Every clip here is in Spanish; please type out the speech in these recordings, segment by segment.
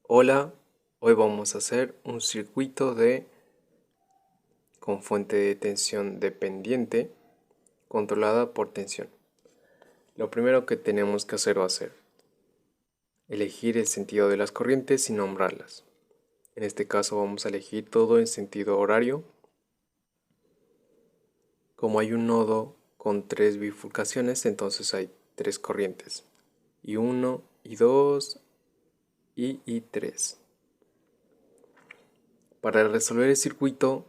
Hola, hoy vamos a hacer un circuito con fuente de tensión dependiente controlada por tensión. Lo primero que tenemos que hacer va a ser elegir el sentido de las corrientes y nombrarlas. En este caso vamos a elegir todo en sentido horario. Como hay un nodo con tres bifurcaciones, entonces hay tres corrientes. I1, I2 y I3. Para resolver el circuito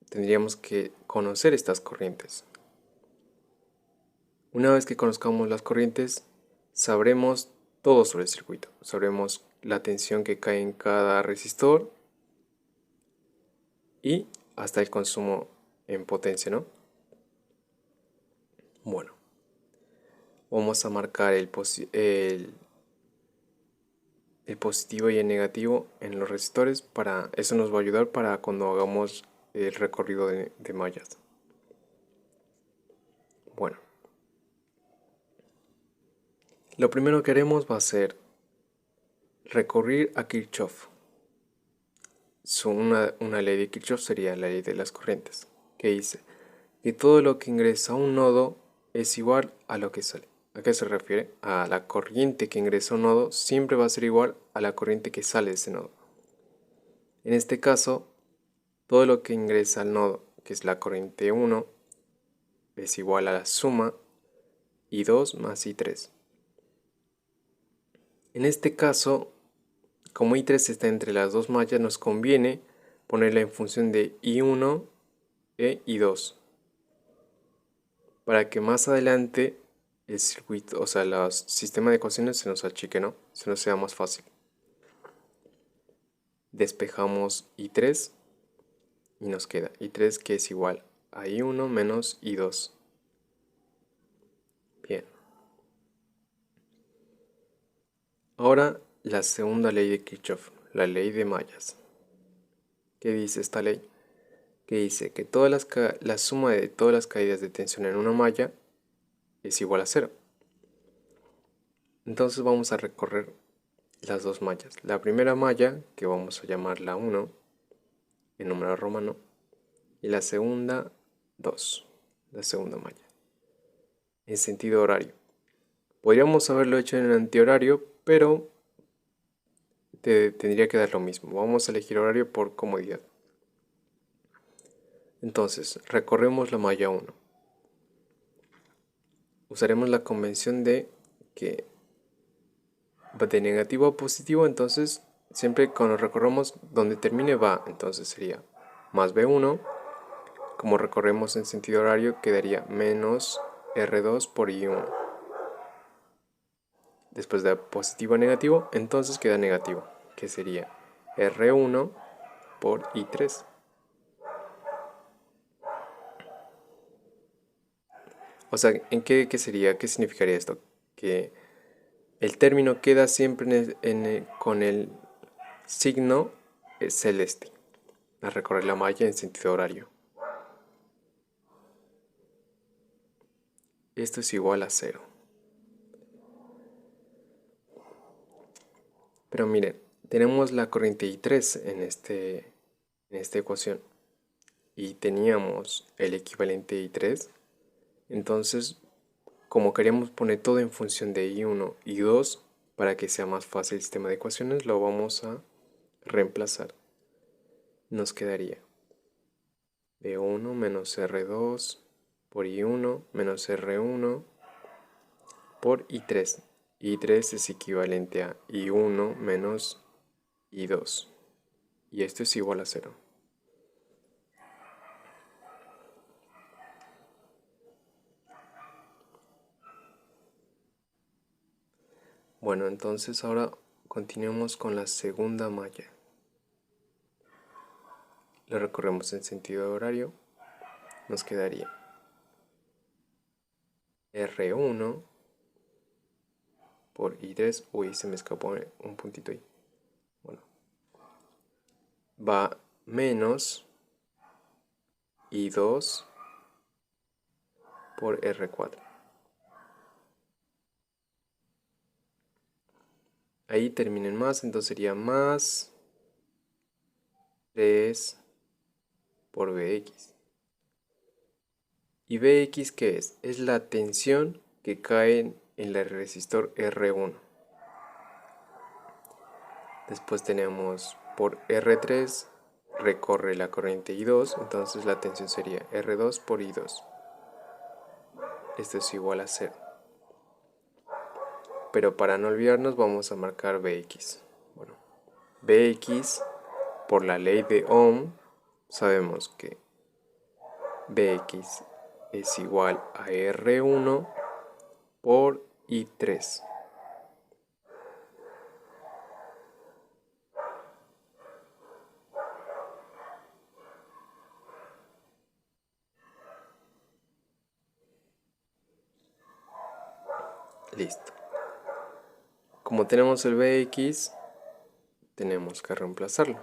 tendríamos que conocer estas corrientes. Una vez que conozcamos las corrientes, sabremos todo sobre el circuito. Sabremos la tensión que cae en cada resistor y hasta el consumo en potencia, ¿no? Bueno, vamos a marcar el positivo y el negativo en los resistores. Eso nos va a ayudar para cuando hagamos el recorrido de mallas. Bueno, lo primero que haremos va a ser recurrir a Kirchhoff. Una ley de Kirchhoff sería la ley de las corrientes, que dice que todo lo que ingresa a un nodo es igual a lo que sale. ¿A qué se refiere? A la corriente que ingresa a un nodo siempre va a ser igual a la corriente que sale de ese nodo. En este caso, todo lo que ingresa al nodo, que es la corriente 1, es igual a la suma I2 más I3. En este caso, como I3 está entre las dos mallas, nos conviene ponerla en función de I1 e I2, para que más adelante el circuito, o sea, el sistema de ecuaciones se nos achique, ¿no? Se nos sea más fácil. Despejamos I3 y nos queda I3, que es igual a I1 menos I2. Bien. Ahora la segunda ley de Kirchhoff, la ley de mallas. ¿Qué dice esta ley? Que dice que la suma de todas las caídas de tensión en una malla es igual a cero. Entonces vamos a recorrer las dos mallas. La primera malla, que vamos a llamar la 1, en número romano, y la segunda 2, la segunda malla, en sentido horario. Podríamos haberlo hecho en antihorario, pero tendría que dar lo mismo. Vamos a elegir horario por comodidad. Entonces, recorremos la malla 1. Usaremos la convención de que va de negativo a positivo, entonces siempre cuando recorremos donde termine va, entonces sería más B1. Como recorremos en sentido horario, quedaría menos R2 por I1. Después de positivo a negativo, entonces queda negativo, que sería R1 por I3. O sea, ¿qué sería? ¿Qué significaría esto? Que el término queda siempre con el signo celeste, a recorrer la malla en sentido horario. Esto es igual a 0. Pero miren, tenemos la corriente I3 en esta ecuación y teníamos el equivalente I3. Entonces, como queríamos poner todo en función de I1 y I2 para que sea más fácil el sistema de ecuaciones, lo vamos a reemplazar. Nos quedaría B1 menos R2 por I1 menos R1 por I3. I3 es equivalente a I1 menos I2. Y esto es igual a 0. Bueno, entonces ahora continuemos con la segunda malla. Lo recorremos en sentido horario. Nos quedaría R1 por I3. Uy, se me escapó un puntito ahí. Bueno, va menos I2 por R4. ahí termina en más, entonces sería más 3 por Bx. ¿Y Bx qué es? Es la tensión que cae en el resistor R1. Después tenemos por R3 recorre la corriente I2, entonces la tensión sería R2 por I2. Esto es igual a 0. Pero para no olvidarnos vamos a marcar Bx. Bueno, Bx por la ley de Ohm sabemos que Bx es igual a R1 por I3. Listo. Como tenemos el Bx, tenemos que reemplazarlo.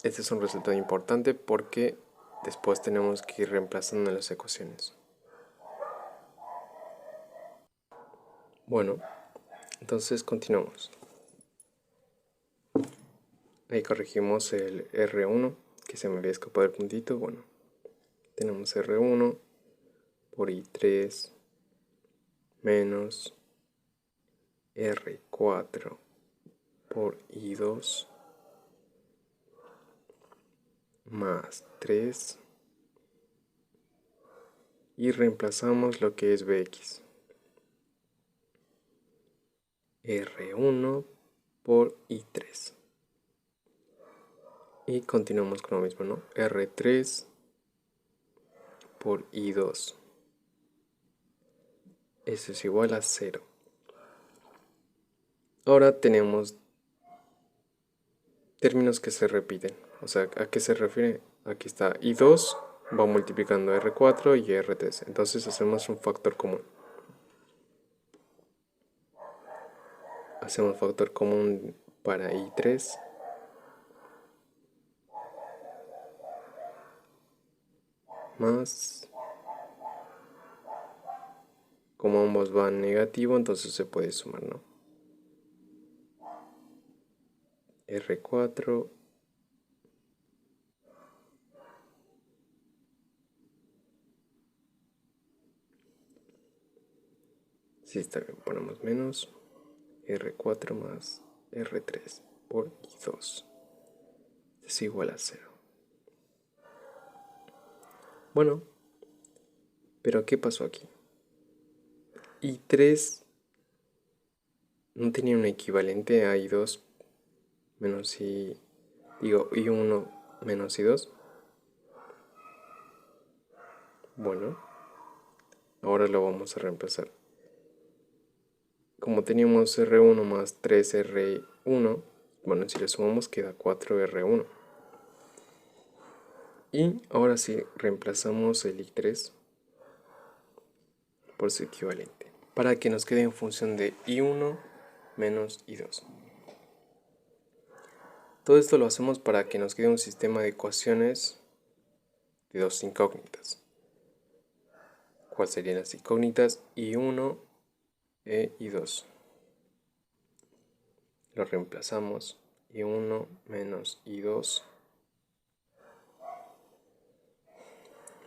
Este es un resultado importante porque después tenemos que ir reemplazando en las ecuaciones. Bueno, entonces continuamos. Ahí corregimos el R1, que se me había escapado el puntito. Bueno, tenemos R1 por I3 menos R4 por I2 más 3 y reemplazamos lo que es Bx. R1 por I3. Y continuamos con lo mismo, ¿no? R3 por I2. Eso es igual a 0. Ahora tenemos términos que se repiten. O sea, ¿a qué se refiere? Aquí está I2, va multiplicando R4 y R3. Entonces hacemos un factor común. Hacemos factor común para I3. Más. Como ambos van negativo, entonces se puede sumar, ¿no? R4 sí, está bien, ponemos menos R4 más R3 por I2 es igual a 0. Bueno, pero ¿qué pasó aquí? I3 no tenía un equivalente a I2 menos I1 menos I2. Bueno, ahora lo vamos a reemplazar. Como teníamos R1 más 3R1, bueno, si le sumamos queda 4R1. Y ahora sí reemplazamos el I3 por su equivalente, para que nos quede en función de I1 menos I2. Todo esto lo hacemos para que nos quede un sistema de ecuaciones de dos incógnitas. ¿Cuáles serían las incógnitas? I1 e I2. Lo reemplazamos. I1 menos I2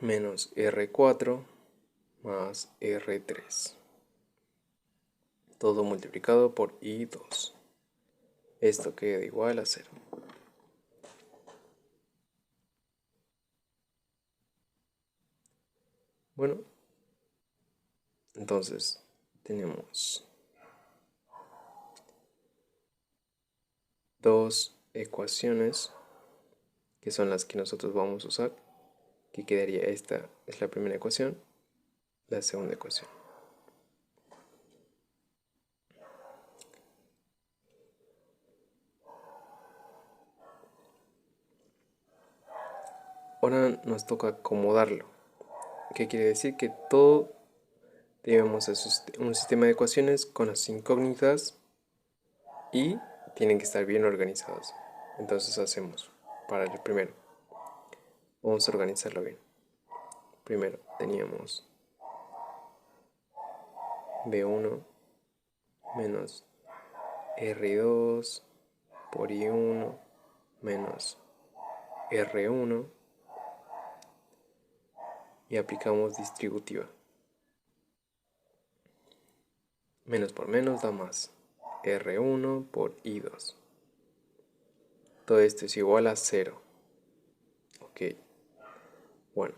menos R4 más R3. Todo multiplicado por I2. Esto queda igual a 0. Bueno, entonces tenemos dos ecuaciones que son las que nosotros vamos a usar, que quedaría esta es la primera ecuación, la segunda ecuación. Ahora nos toca acomodarlo. ¿Qué quiere decir? Que todo debemos hacer un sistema de ecuaciones con las incógnitas y tienen que estar bien organizados. Entonces hacemos para el primero. Vamos a organizarlo bien. Primero teníamos B1 menos R2 por I1 menos R1 y aplicamos distributiva. Menos por menos da más R1 por I2. Todo esto es igual a 0. Ok. Bueno.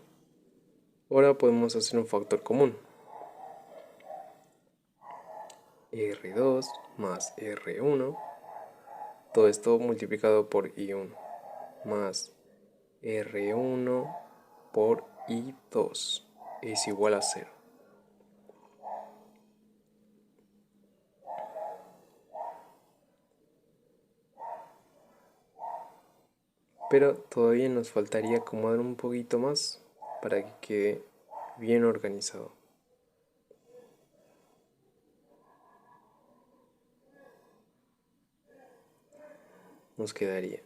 Ahora podemos hacer un factor común. R2 más R1. Todo esto multiplicado por I1. Más R1 por I2. Es igual a 0. Pero todavía nos faltaría acomodar un poquito más para que quede bien organizado. Nos quedaría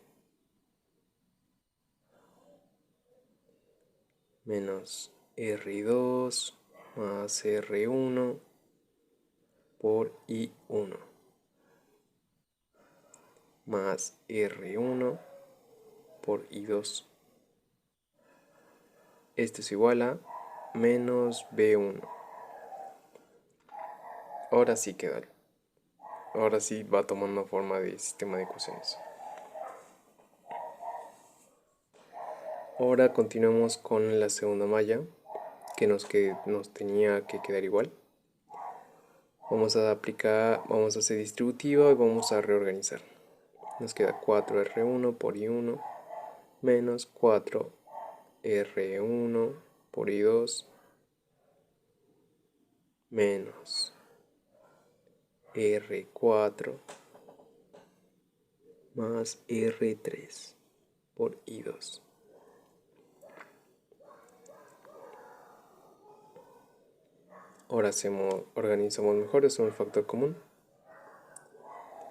menos R2 más R1 por I1 más R1 por I2. Esto es igual a menos B1. Ahora sí queda. Ahora sí va tomando forma de sistema de ecuaciones. Ahora continuamos con la segunda malla que nos tenía que quedar igual. Vamos a hacer distributiva y vamos a reorganizar. Nos queda 4R1 por I1 menos 4R1 por I2 menos R4 más R3 por I2. Ahora organizamos mejor, hacemos el factor común.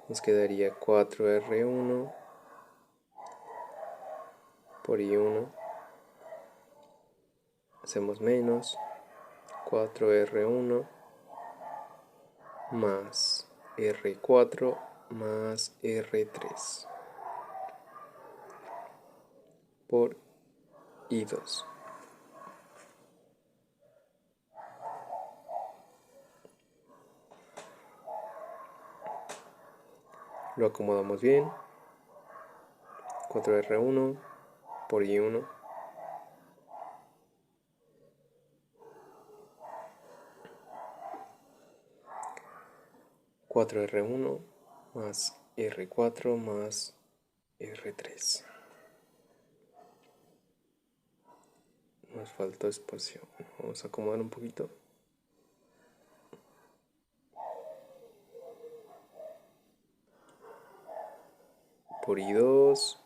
Nos quedaría 4R1 por I1. Hacemos menos 4R1 más R4 más R3 por I2. Lo acomodamos bien. 4R1 por I1 4R1 más R4 más R3. Nos faltó espacio. Vamos a acomodar un poquito. Por I2,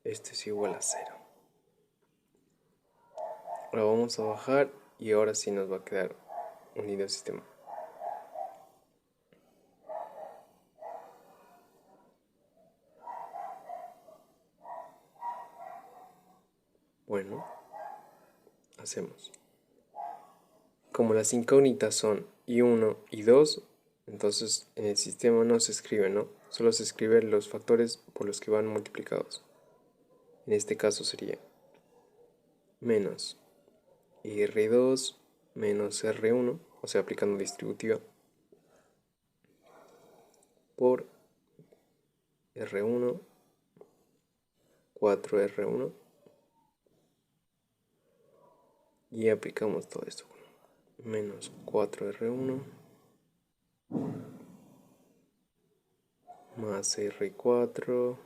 esto es igual a 0. Ahora vamos a bajar y ahora sí nos va a quedar unido el sistema. Bueno, hacemos. Como las incógnitas son I1 y 2, entonces en el sistema no se escribe, ¿no? Solo se escriben los factores por los que van multiplicados. En este caso sería menos R2 menos R1, o sea, aplicando distributiva, por R1, 4R1, y aplicamos todo esto. Menos 4R1 más R4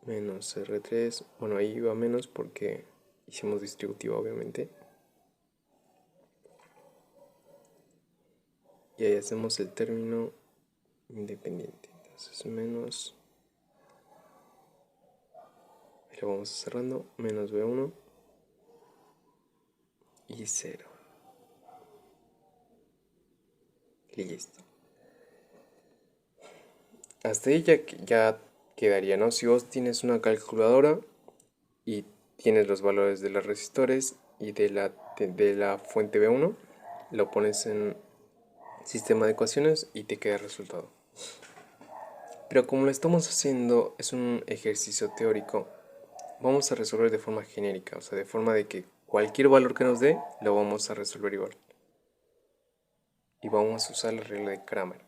menos R3. Bueno, ahí va menos porque hicimos distributiva, obviamente. Y ahí hacemos el término independiente. Entonces menos, ahí lo vamos cerrando, menos B1 y 0. Listo. Hasta ahí ya quedaría, ¿no? Si vos tienes una calculadora y tienes los valores de los resistores y de la fuente B1, lo pones en sistema de ecuaciones y te queda el resultado. Pero como lo estamos haciendo, es un ejercicio teórico, vamos a resolver de forma genérica, o sea, de forma de que cualquier valor que nos dé, lo vamos a resolver igual. Y vamos a usar la regla de Cramer,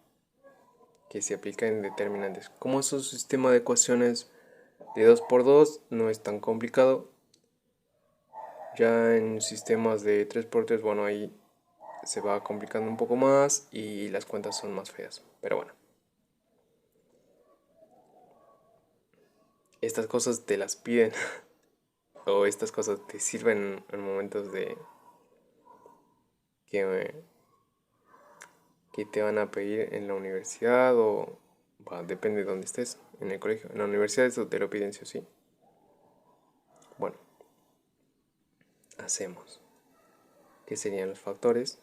que se aplica en determinantes. Como es un sistema de ecuaciones de 2 por 2, no es tan complicado. Ya en sistemas de 3 por 3, bueno, ahí se va complicando un poco más y las cuentas son más feas. Pero bueno. Estas cosas te las piden o estas cosas te sirven en momentos de que, que te van a pedir en la universidad o depende de dónde estés, en el colegio. En la universidad eso te lo piden sí o sí. Bueno, hacemos. ¿Qué serían los factores?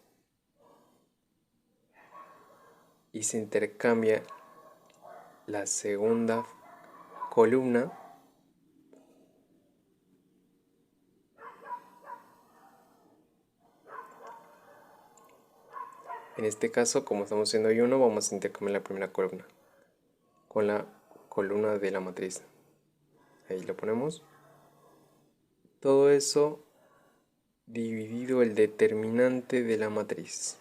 Y se intercambia la segunda columna en este caso, como estamos haciendo y1, vamos a intercambiar la primera columna con la columna de la matriz. Ahí lo ponemos. Todo eso dividido el determinante de la matriz.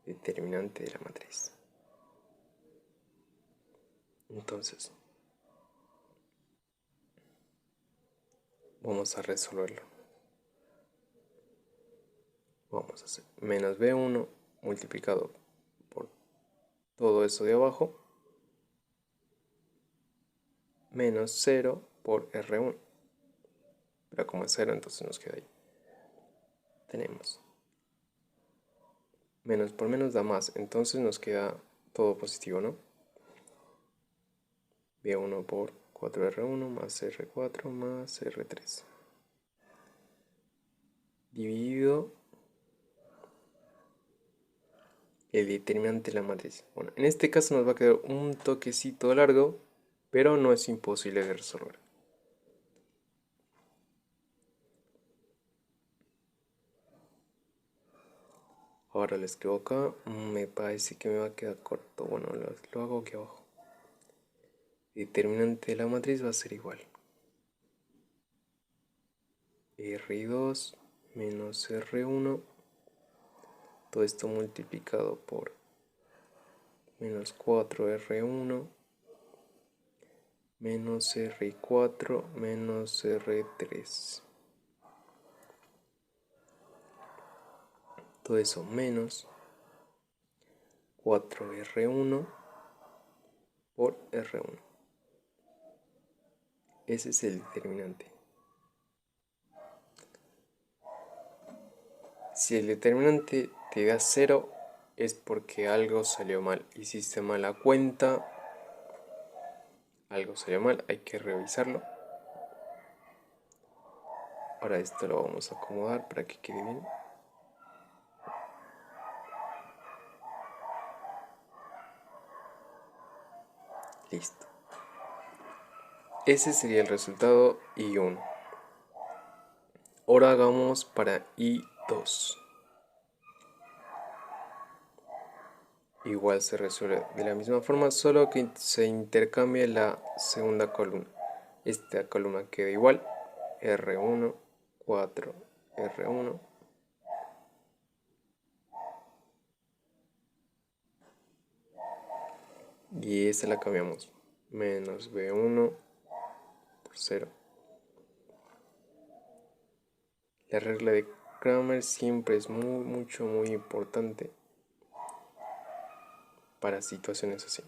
Determinante de la matriz. Entonces, vamos a resolverlo. Vamos a hacer menos B1 multiplicado por todo eso de abajo, menos 0 por R1. Pero como es 0, entonces nos queda ahí. Tenemos menos por menos da más, entonces nos queda todo positivo, ¿no? B1 por 4R1 más R4 más R3. Dividido el determinante de la matriz. Bueno, en este caso nos va a quedar un toquecito largo, pero no es imposible de resolver. Ahora lo escribo acá, me parece que me va a quedar corto. Bueno, lo hago aquí abajo. Determinante de la matriz va a ser igual. R2 menos R1, todo esto multiplicado por menos 4R1 menos R4 menos R3. Todo eso menos 4R1 por R1. Ese es el determinante. Si el determinante te da 0 es porque algo salió mal. Hiciste mala cuenta, algo salió mal, hay que revisarlo. Ahora esto lo vamos a acomodar para que quede bien. Listo. Ese sería el resultado I1. Ahora hagamos para I2. Igual se resuelve de la misma forma, solo que se intercambia la segunda columna. Esta columna queda igual. R1, 4, R1. Y esta la cambiamos. Menos B1 por 0. La regla de Cramer siempre es muy importante para situaciones así.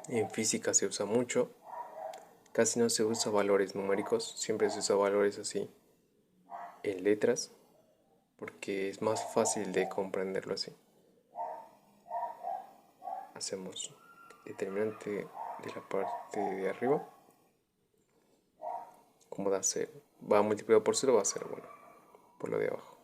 En física se usa mucho. Casi no se usa valores numéricos, siempre se usa valores así en letras, porque es más fácil de comprenderlo así. Hacemos determinante de la parte de arriba, como da 0, va multiplicado por 0, va a ser bueno, por lo de abajo.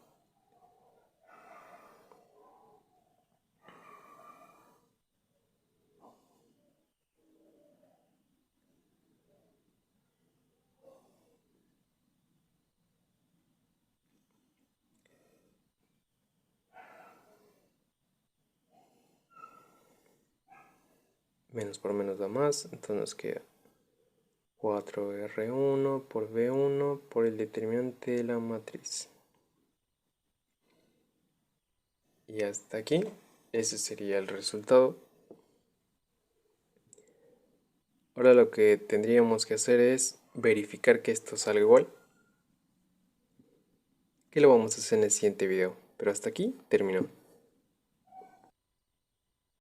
Menos por menos da más, entonces nos queda 4R1 por B1 por el determinante de la matriz. Y hasta aquí, ese sería el resultado. Ahora lo que tendríamos que hacer es verificar que esto salga igual, que lo vamos a hacer en el siguiente video. Pero hasta aquí terminó.